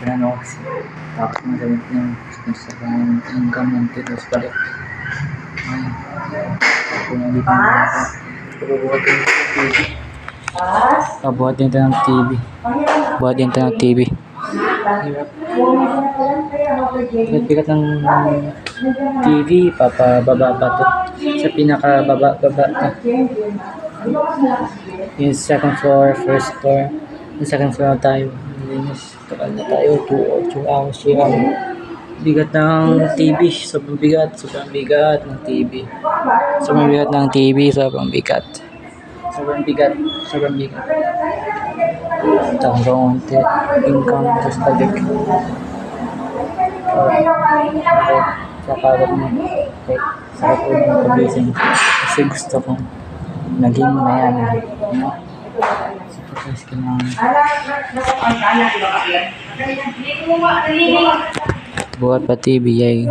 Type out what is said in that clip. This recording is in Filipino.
Ano kasi, tapos magamit ng sa income ng titos balik. Ay, ako na dito pabuhat din ito ng TV. Buhat din ito ng TV. Bigat ng TV, papababa pa ito. Sa pinakababa ito. Yung second floor, first floor. Yung second floor tayo. Takal na tayo, 2 hours, 3 hours. Bigat ng TV, sobrang bigat ng TV. Sobrang bigat ng TV, sobrang bigat. Tanggong konti, income, just balik. Sakagad mo. Okay, sarap po yung pagising. Kasi gusto kong naging mayaman. Sacrifice ka ng buhat pa TV ay